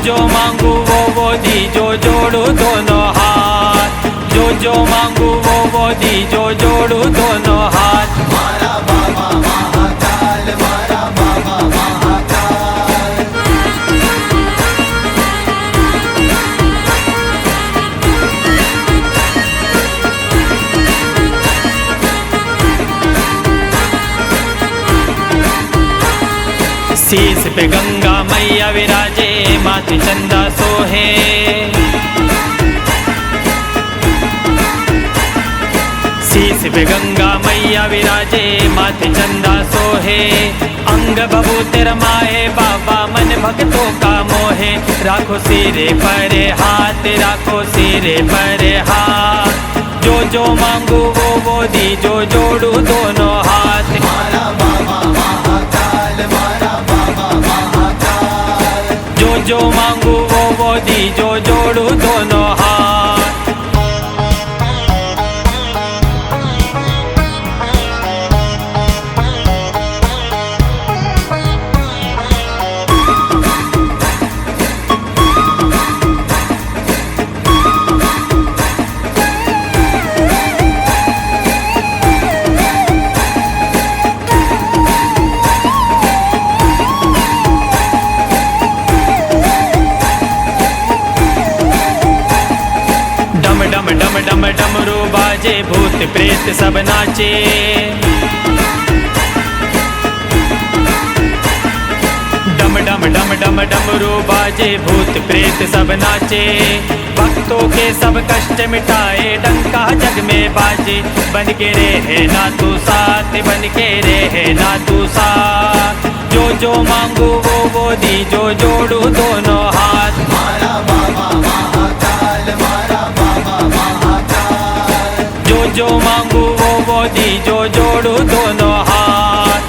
जो मांगू वो दीजो जोड़ू दोनों हाथ। जो मांगू वो दीजो जोड़ू दोनों हाथ। मारा बाबा महाकाल, मारा बाबा महाकाल। शीश पे गंगा मैया विराजे, माथे चंदा सोहे। शीश पे गंगा मैया विराजे, माथे चंदा सोहे। अंग भभूति रमाए, बाबा मन भक्तों का मोहे। राखो सिरे पर हाथ, राखो सिरे पर हाथ। जो मांगू वो दीजो जोड़ू दोनों हाथ। मारा बाबा महाकाल, मारा बाबा महाकाल। जो मांगू वो दीजो जोड़ू दोनों हाथ। डम डमरू बाजे, भूत प्रेत सब नाचे। डम डमरू बाजे, भूत प्रेत सब नाचे। भक्तों के सब कष्ट मिटाए, डंका जग में बाजे। बन के रहे ना तू साथ, बन के रहे ना तू साथ। जो मांगू वो दीजो जोड़ू दोनों हाथ। मारा बाबा महाकाल, मारा बाबा महाकाल। जो मांगू वो दीजो जोड़ू दोनों हाथ।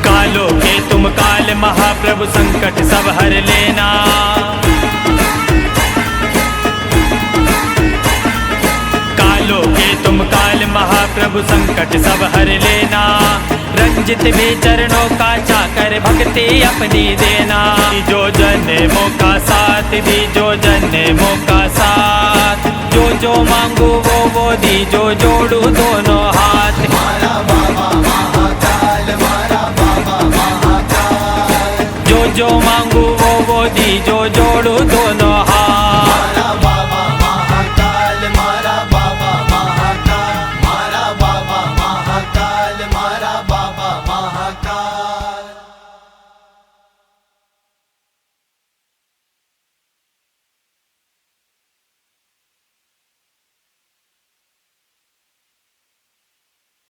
कालो के तुम काल महाप्रभु, संकट सब हर लेना। कालो के तुम काल महाप्रभु, संकट सब हर लेना। रंजित भी चरणों का चाकर, भक्ति अपनी देना। जो जन्मों का साथ, जो जन्मों का साथ। जो मांगू वो दीजो जोड़ू दोनों हाथ। मारा बाबा महाकाल, मारा बाबा महाकाल। जो मांगू वो दीजो जोड़ू दोनों